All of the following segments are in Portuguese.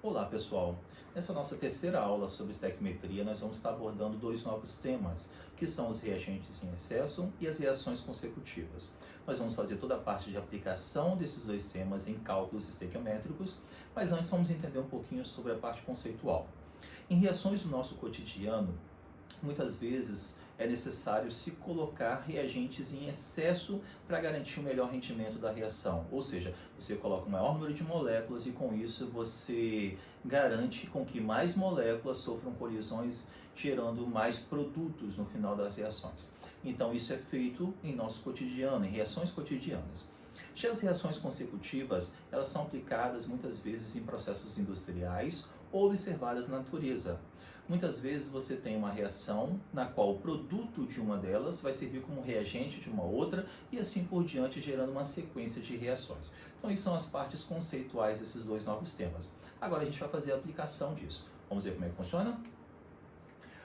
Olá pessoal, nessa nossa terceira aula sobre estequiometria nós vamos estar abordando dois novos temas, que são os reagentes em excesso e as reações consecutivas. Nós vamos fazer toda a parte de aplicação desses dois temas em cálculos estequiométricos, mas antes vamos entender um pouquinho sobre a parte conceitual. Em reações do nosso cotidiano, muitas vezes é necessário se colocar reagentes em excesso para garantir o melhor rendimento da reação. Ou seja, você coloca um maior número de moléculas e com isso você garante com que mais moléculas sofram colisões, gerando mais produtos no final das reações. Então isso é feito em nosso cotidiano, em reações cotidianas. Já as reações consecutivas, elas são aplicadas muitas vezes em processos industriais ou observadas na natureza. Muitas vezes você tem uma reação na qual o produto de uma delas vai servir como reagente de uma outra e assim por diante, gerando uma sequência de reações. Então, essas são as partes conceituais desses dois novos temas. Agora a gente vai fazer a aplicação disso. Vamos ver como é que funciona?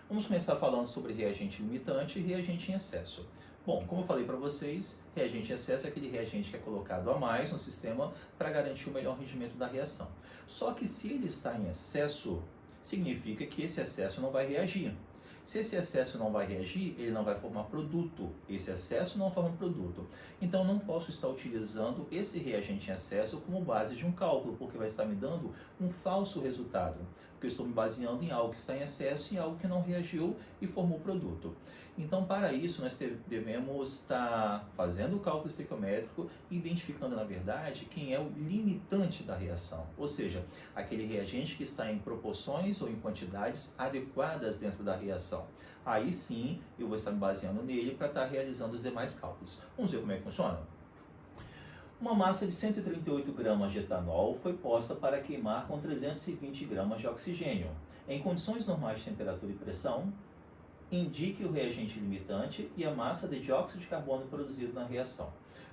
Vamos começar falando sobre reagente limitante e reagente em excesso. Bom, como eu falei para vocês, reagente em excesso é aquele reagente que é colocado a mais no sistema para garantir o melhor rendimento da reação. Só que se ele está em excesso, significa que esse excesso não vai reagir. Se esse excesso não vai reagir, ele não vai formar produto. Esse excesso não forma produto. Então, não posso estar utilizando esse reagente em excesso como base de um cálculo, porque vai estar me dando um falso resultado. Porque eu estou me baseando em algo que está em excesso e algo que não reagiu e formou produto. Então, para isso, nós devemos estar fazendo o cálculo estequiométrico e identificando, na verdade, quem é o limitante da reação. Ou seja, aquele reagente que está em proporções ou em quantidades adequadas dentro da reação. Aí sim, eu vou estar me baseando nele para estar realizando os demais cálculos. Vamos ver como é que funciona? Uma massa de 138 gramas de etanol foi posta para queimar com 320 gramas de oxigênio. Em condições normais de temperatura e pressão, indique o reagente limitante e a massa de dióxido de carbono produzido na reação.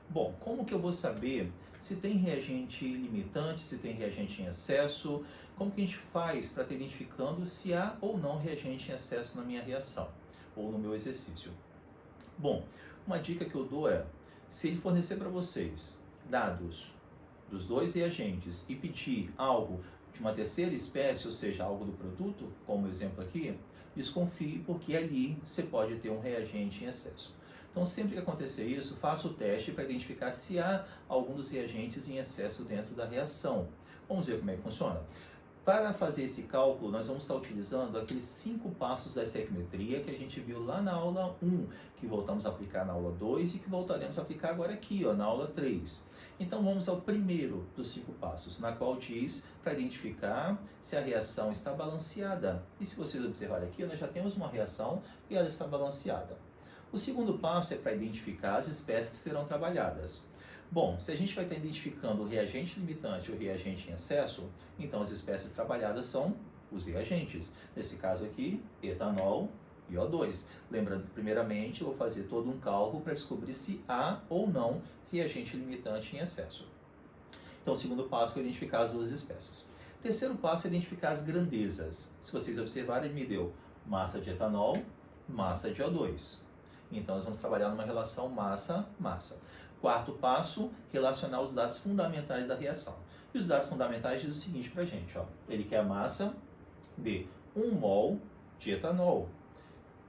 Bom, como que eu vou saber se tem reagente limitante, se tem reagente em excesso? Como que a gente faz para estar identificando se há ou não reagente em excesso na minha reação ou no meu exercício? Bom, uma dica que eu dou é, se ele fornecer para vocês dados dos dois reagentes e pedir algo de uma terceira espécie, ou seja, algo do produto, como exemplo aqui, desconfie, porque ali você pode ter um reagente em excesso. Então, sempre que acontecer isso, faça o teste para identificar se há algum dos reagentes em excesso dentro da reação. Vamos ver como é que funciona? Para fazer esse cálculo, nós vamos estar utilizando aqueles 5 passos da estequiometria que a gente viu lá na aula 1, que voltamos a aplicar na aula 2 e que voltaremos a aplicar agora aqui, na aula 3. Então vamos ao primeiro dos 5 passos, na qual diz para identificar se a reação está balanceada. E se vocês observarem aqui, nós já temos uma reação e ela está balanceada. O segundo passo é para identificar as espécies que serão trabalhadas. Bom, se a gente vai estar identificando o reagente limitante e o reagente em excesso, então as espécies trabalhadas são os reagentes. Nesse caso aqui, etanol e O2. Lembrando que, primeiramente, eu vou fazer todo um cálculo para descobrir se há ou não reagente limitante em excesso. Então, o segundo passo é identificar as duas espécies. O terceiro passo é identificar as grandezas. Se vocês observarem, ele me deu massa de etanol, massa de O2. Então, nós vamos trabalhar numa relação massa-massa. Quarto passo, relacionar os dados fundamentais da reação. E os dados fundamentais dizem o seguinte para a gente, ele quer a massa de 1 mol de etanol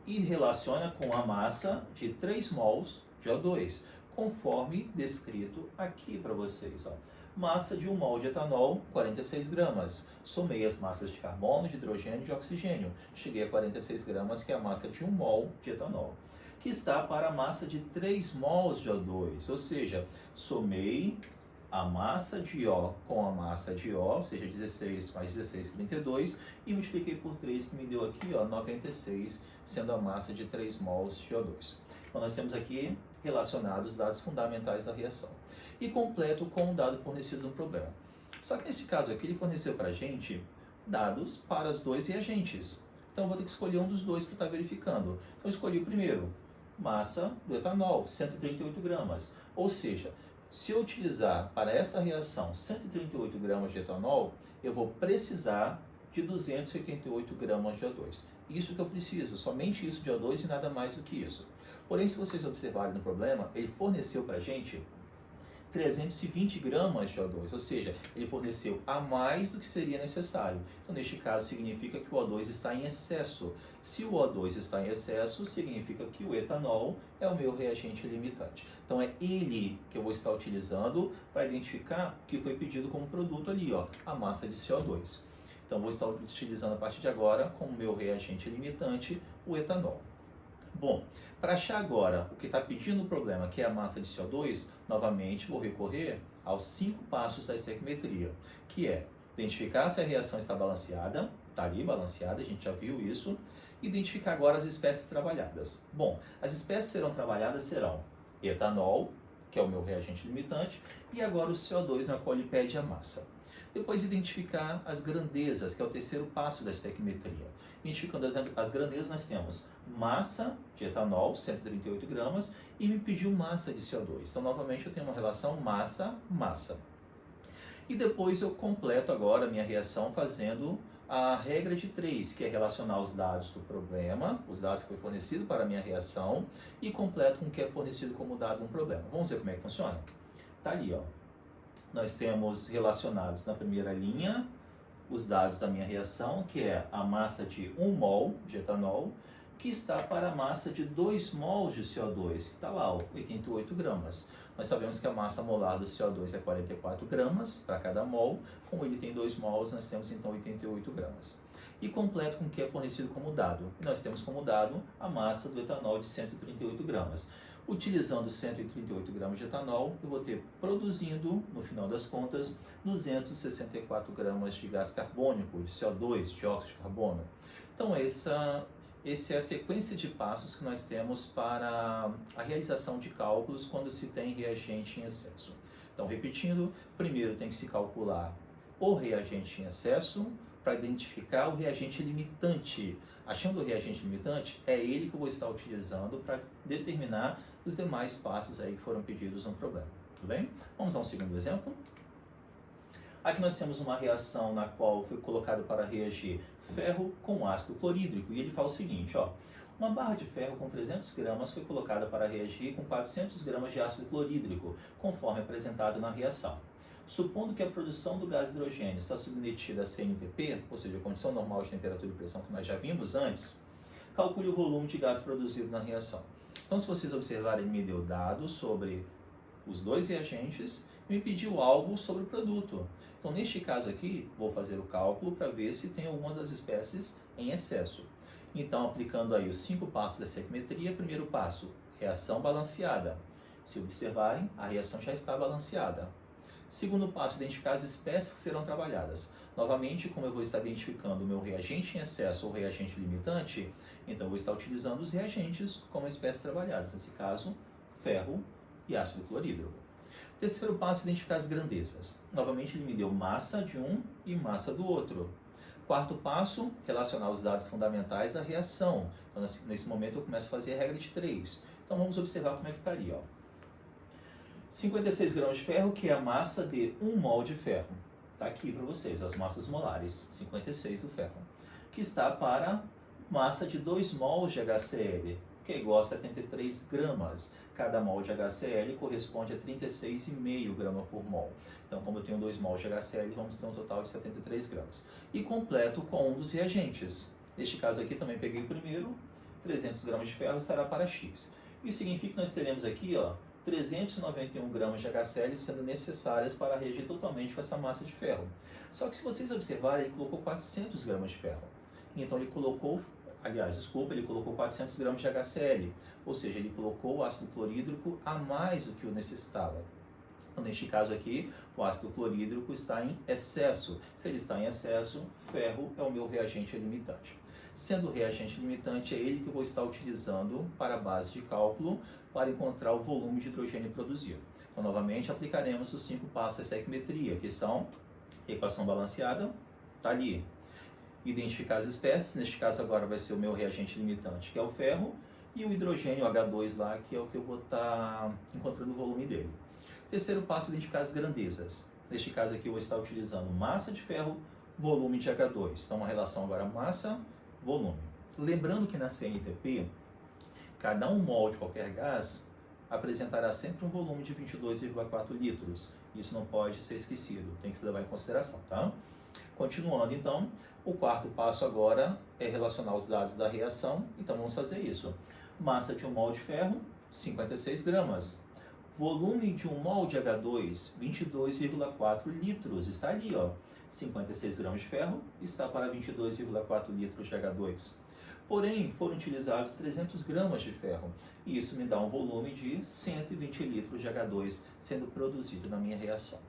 e relaciona com a massa de 3 mols de O2, conforme descrito aqui para vocês. Massa de 1 mol de etanol, 46 gramas. Somei as massas de carbono, de hidrogênio e de oxigênio. Cheguei a 46 gramas, que é a massa de 1 mol de etanol, que está para a massa de 3 mols de O2, ou seja, somei a massa de O com a massa de O, ou seja, 16 mais 16, 32, e multipliquei por 3, que me deu aqui 96, sendo a massa de 3 mols de O2. Então, nós temos aqui relacionados os dados fundamentais da reação. E completo com o dado fornecido no problema. Só que nesse caso aqui, ele forneceu para a gente dados para os dois reagentes. Então, eu vou ter que escolher um dos dois para estar verificando. Então, eu escolhi o primeiro. Massa do etanol, 138 gramas. Ou seja, se eu utilizar para essa reação 138 gramas de etanol, eu vou precisar de 288 gramas de O2. Isso que eu preciso, somente isso de O2 e nada mais do que isso. Porém, se vocês observarem no problema, ele forneceu para a gente 320 gramas de O2, ou seja, ele forneceu a mais do que seria necessário. Então, neste caso, significa que o O2 está em excesso. Se o O2 está em excesso, significa que o etanol é o meu reagente limitante. Então, é ele que eu vou estar utilizando para identificar o que foi pedido como produto ali, ó, a massa de CO2. Então, vou estar utilizando a partir de agora como meu reagente limitante o etanol. Bom, para achar agora o que está pedindo o problema, que é a massa de CO2, novamente vou recorrer aos 5 passos da estequiometria, que é identificar se a reação está balanceada, está ali balanceada, a gente já viu isso, identificar agora as espécies trabalhadas. Bom, as espécies serão trabalhadas serão etanol, que é o meu reagente limitante, e agora o CO2 na qual ele pede a massa. Depois identificar as grandezas, que é o terceiro passo da estequiometria. Identificando as grandezas, nós temos massa de etanol, 138 gramas, e me pediu massa de CO2. Então, novamente, eu tenho uma relação massa-massa. E depois eu completo agora a minha reação fazendo a regra de 3, que é relacionar os dados do problema, os dados que foi fornecido para a minha reação, e completo com o que é fornecido como dado no problema. Vamos ver como é que funciona? Tá ali, ó. Nós temos relacionados na primeira linha os dados da minha reação, que é a massa de 1 mol de etanol, que está para a massa de 2 mols de CO2, que está lá, ó, 88 gramas. Nós sabemos que a massa molar do CO2 é 44 gramas para cada mol, como ele tem 2 mols, nós temos então 88 gramas. E completo com o que é fornecido como dado. E nós temos como dado a massa do etanol de 138 gramas. Utilizando 138 gramas de etanol, eu vou ter produzindo, no final das contas, 264 gramas de gás carbônico, de CO2, dióxido de carbono. Então, essa é a sequência de passos que nós temos para a realização de cálculos quando se tem reagente em excesso. Então, repetindo, primeiro tem que se calcular o reagente em excesso para identificar o reagente limitante. Achando o reagente limitante, é ele que eu vou estar utilizando para determinar os demais passos aí que foram pedidos no problema. Tudo bem? Vamos dar um segundo exemplo. Aqui nós temos uma reação na qual foi colocado para reagir ferro com ácido clorídrico. E ele fala o seguinte, ó. Uma barra de ferro com 300 gramas foi colocada para reagir com 400 gramas de ácido clorídrico, conforme apresentado na reação. Supondo que a produção do gás hidrogênio está submetida a CNTP, ou seja, a condição normal de temperatura e pressão que nós já vimos antes, calcule o volume de gás produzido na reação. Então, se vocês observarem, me deu dados sobre os dois reagentes e me pediu algo sobre o produto. Então, neste caso aqui, vou fazer o cálculo para ver se tem alguma das espécies em excesso. Então, aplicando aí os 5 passos da estequiometria, primeiro passo, reação balanceada. Se observarem, a reação já está balanceada. Segundo passo, identificar as espécies que serão trabalhadas. Novamente, como eu vou estar identificando o meu reagente em excesso ou reagente limitante, então eu vou estar utilizando os reagentes como espécies trabalhadas, nesse caso, ferro e ácido clorídrico. Terceiro passo, identificar as grandezas. Novamente, ele me deu massa de um e massa do outro. Quarto passo, relacionar os dados fundamentais da reação. Então, nesse momento, eu começo a fazer a regra de 3. Então, vamos observar como é que ficaria, ó. 56 gramas de ferro, que é a massa de 1 mol de ferro. Está aqui para vocês, as massas molares, 56 do ferro. Que está para massa de 2 mols de HCl, que é igual a 73 gramas. Cada mol de HCl corresponde a 36,5 gramas por mol. Então, como eu tenho 2 mols de HCl, vamos ter um total de 73 gramas. E completo com um dos reagentes. Neste caso aqui, também peguei o primeiro, 300 gramas de ferro estará para X. Isso significa que nós teremos aqui, ó, 391 gramas de HCl sendo necessárias para reagir totalmente com essa massa de ferro. Só que se vocês observarem, ele colocou 400 gramas de ferro. Então ele colocou, ele colocou 400 gramas de HCl, ou seja, ele colocou o ácido clorídrico a mais do que o necessitava. Então, neste caso aqui, o ácido clorídrico está em excesso. Se ele está em excesso, ferro é o meu reagente limitante. Sendo o reagente limitante, é ele que eu vou estar utilizando para a base de cálculo para encontrar o volume de hidrogênio produzido. Então, novamente, aplicaremos os 5 passos da estequiometria, que são equação balanceada, está ali. Identificar as espécies, neste caso agora vai ser o meu reagente limitante, que é o ferro, e o hidrogênio H2 lá, que é o que eu vou estar encontrando o volume dele. Terceiro passo, identificar as grandezas. Neste caso aqui eu vou estar utilizando massa de ferro, volume de H2. Então, uma relação agora massa, volume. Lembrando que na CNTP, cada 1 mol de qualquer gás, apresentará sempre um volume de 22,4 litros. Isso não pode ser esquecido, tem que se levar em consideração, tá? Continuando, então, o quarto passo agora é relacionar os dados da reação, então vamos fazer isso. Massa de 1 mol de ferro, 56 gramas. Volume de 1 mol de H2, 22,4 litros, está ali, ó. 56 gramas de ferro está para 22,4 litros de H2. Porém, foram utilizados 300 gramas de ferro, e isso me dá um volume de 120 litros de H2 sendo produzido na minha reação.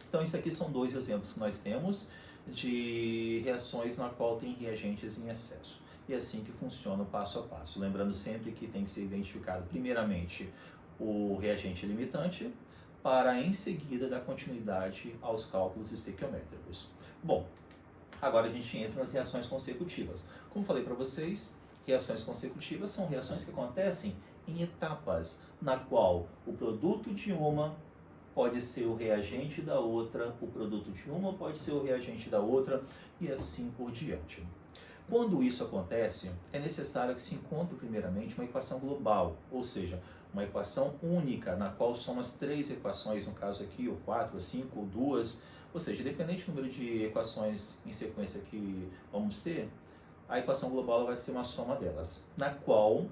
Então, isso aqui são dois exemplos que nós temos de reações na qual tem reagentes em excesso. E é assim que funciona o passo a passo. Lembrando sempre que tem que ser identificado primeiramente o reagente limitante, para em seguida dar continuidade aos cálculos estequiométricos. Bom, agora a gente entra nas reações consecutivas. Como falei para vocês, reações consecutivas são reações que acontecem em etapas, na qual o produto de uma pode ser o reagente da outra, o produto de uma pode ser o reagente da outra, e assim por diante. Quando isso acontece, é necessário que se encontre primeiramente uma equação global, ou seja, uma equação única, na qual soma as três equações, no caso aqui, ou 4, ou 5, ou 2, ou seja, independente do número de equações em sequência que vamos ter, a equação global vai ser uma soma delas, na qual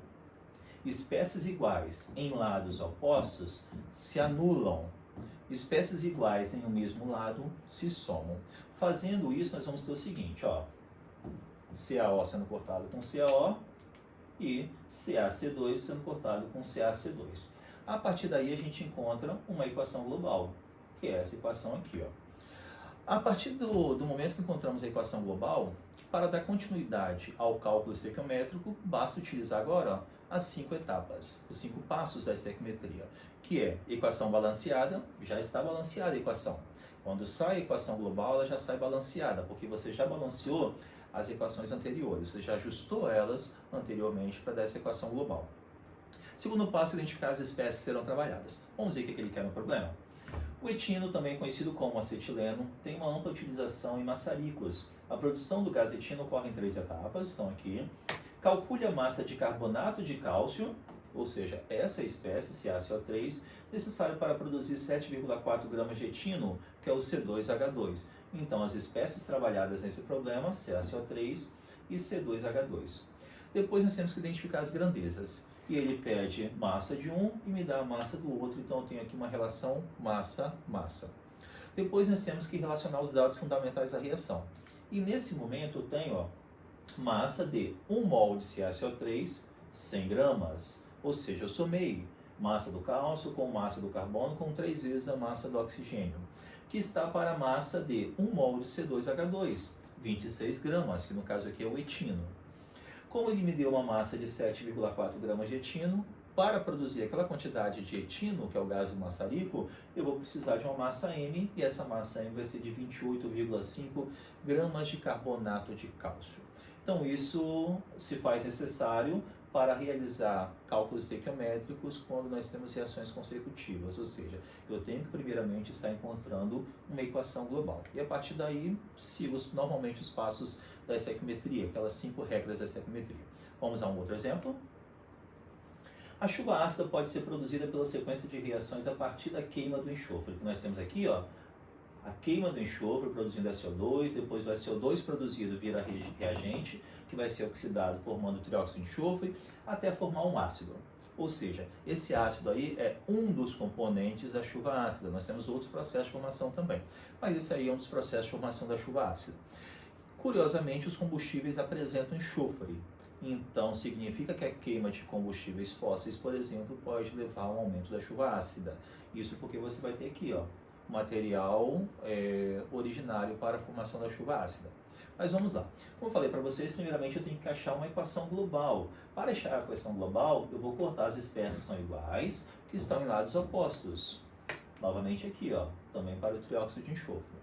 espécies iguais em lados opostos se anulam, espécies iguais em um mesmo lado se somam. Fazendo isso, nós vamos ter o seguinte, ó, CaO sendo cortado com CaO e CaC2 sendo cortado com CaC2. A partir daí a gente encontra uma equação global, que é essa equação aqui, ó. A partir do momento que encontramos a equação global, para dar continuidade ao cálculo estequiométrico, basta utilizar agora, ó, as 5 etapas, os 5 passos da estequiometria, que é equação balanceada, já está balanceada a equação. Quando sai a equação global, ela já sai balanceada, porque você já balanceou as equações anteriores, você já ajustou elas anteriormente para dar essa equação global. Segundo passo, identificar as espécies que serão trabalhadas. Vamos ver o que ele quer no problema. O etino, também conhecido como acetileno, tem uma ampla utilização em maçaricos. A produção do gás etino ocorre em 3 etapas, estão aqui. Calcule a massa de carbonato de cálcio, ou seja, essa espécie, CaCO3, necessária para produzir 7,4 gramas de etino, que é o C2H2. Então, as espécies trabalhadas nesse problema, CaCO3 e C2H2. Depois nós temos que identificar as grandezas. E ele pede massa de um e me dá a massa do outro, então eu tenho aqui uma relação massa-massa. Depois nós temos que relacionar os dados fundamentais da reação. E nesse momento eu tenho, ó, massa de 1 mol de CaCO3, 100 gramas. Ou seja, eu somei massa do cálcio com massa do carbono com 3 vezes a massa do oxigênio, que está para a massa de 1 mol de C2H2, 26 gramas, que no caso aqui é o etino. Como ele me deu uma massa de 7,4 gramas de etino, para produzir aquela quantidade de etino, que é o gás do maçarico, eu vou precisar de uma massa M, e essa massa M vai ser de 28,5 gramas de carbonato de cálcio. Então isso se faz necessário para realizar cálculos estequiométricos quando nós temos reações consecutivas, ou seja, eu tenho que primeiramente estar encontrando uma equação global. E a partir daí, sigo normalmente os passos da estequiometria, aquelas 5 regras da estequiometria. Vamos a um outro exemplo. A chuva ácida pode ser produzida pela sequência de reações a partir da queima do enxofre, que nós temos aqui, ó, a queima do enxofre produzindo SO2, depois o SO2 produzido vira reagente, que vai ser oxidado formando trióxido de enxofre, até formar um ácido. Ou seja, esse ácido aí é um dos componentes da chuva ácida. Nós temos outros processos de formação também, mas esse aí é um dos processos de formação da chuva ácida. Curiosamente, os combustíveis apresentam enxofre. Então, significa que a queima de combustíveis fósseis, por exemplo, pode levar a um aumento da chuva ácida. Isso porque você vai ter aqui, ó, material originário para a formação da chuva ácida. Mas vamos lá. Como eu falei para vocês, primeiramente eu tenho que achar uma equação global. Para achar a equação global, eu vou cortar as espécies que são iguais, que estão em lados opostos. Novamente aqui, ó, também para o trióxido de enxofre.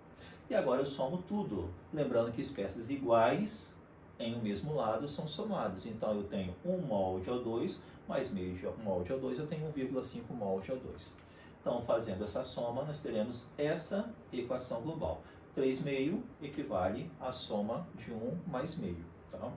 E agora eu somo tudo. Lembrando que espécies iguais em um mesmo lado são somados. Então eu tenho 1 mol de O2 mais meio mol de O2, eu tenho 1,5 mol de O2. Então, fazendo essa soma, nós teremos essa equação global. 3 meio equivale à soma de 1 mais meio. Tá?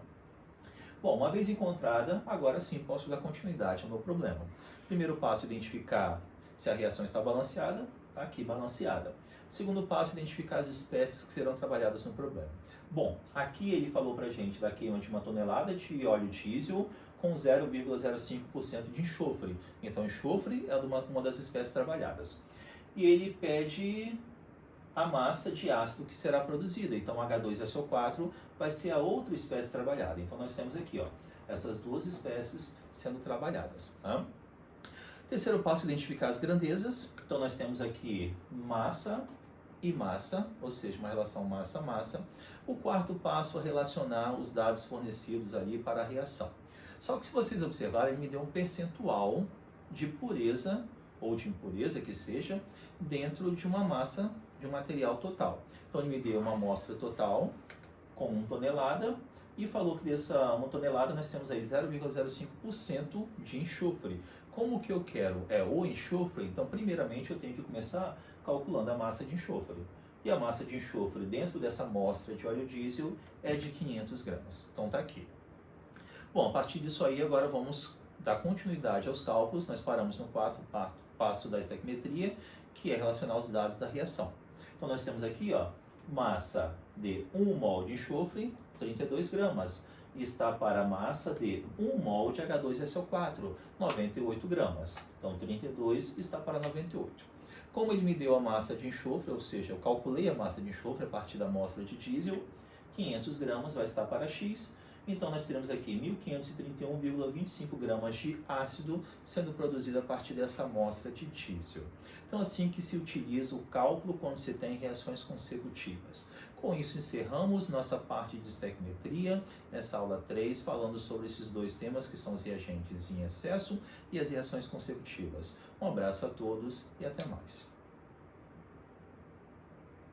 Bom, uma vez encontrada, agora sim posso dar continuidade ao meu problema. Primeiro passo, identificar se a reação está balanceada. Está aqui, balanceada. Segundo passo, identificar as espécies que serão trabalhadas no problema. Bom, aqui ele falou para a gente da queima de 1 tonelada de óleo diesel com 0,05% de enxofre. Então, enxofre é uma das espécies trabalhadas. E ele pede a massa de ácido que será produzida. Então, H2SO4 vai ser a outra espécie trabalhada. Então, nós temos aqui, ó, essas duas espécies sendo trabalhadas. Tá? Terceiro passo, identificar as grandezas. Então, nós temos aqui massa e massa, ou seja, uma relação massa-massa. O quarto passo é relacionar os dados fornecidos ali para a reação. Só que se vocês observarem, ele me deu um percentual de pureza ou de impureza que seja dentro de uma massa de um material total. Então ele me deu uma amostra total com 1 tonelada e falou que dessa 1 tonelada nós temos aí 0,05% de enxofre. Como que eu quero o enxofre, então primeiramente eu tenho que começar calculando a massa de enxofre. E a massa de enxofre dentro dessa amostra de óleo diesel é de 500 gramas. Então tá aqui. Bom, a partir disso aí agora vamos dar continuidade aos cálculos. Nós paramos no quarto passo da estequimetria, que é relacionar os dados da reação. Então nós temos aqui, ó, massa de 1 mol de enxofre, 32 gramas. E está para a massa de 1 mol de H2SO4, 98 gramas. Então 32 está para 98. Como ele me deu a massa de enxofre, ou seja, eu calculei a massa de enxofre a partir da amostra de diesel, 500 gramas vai estar para X. Então, nós teremos aqui 1.531,25 gramas de ácido sendo produzido a partir dessa amostra de diesel. Então, assim que se utiliza o cálculo quando se tem reações consecutivas. Com isso, encerramos nossa parte de estequimetria, nessa aula 3, falando sobre esses dois temas, que são os reagentes em excesso e as reações consecutivas. Um abraço a todos e até mais.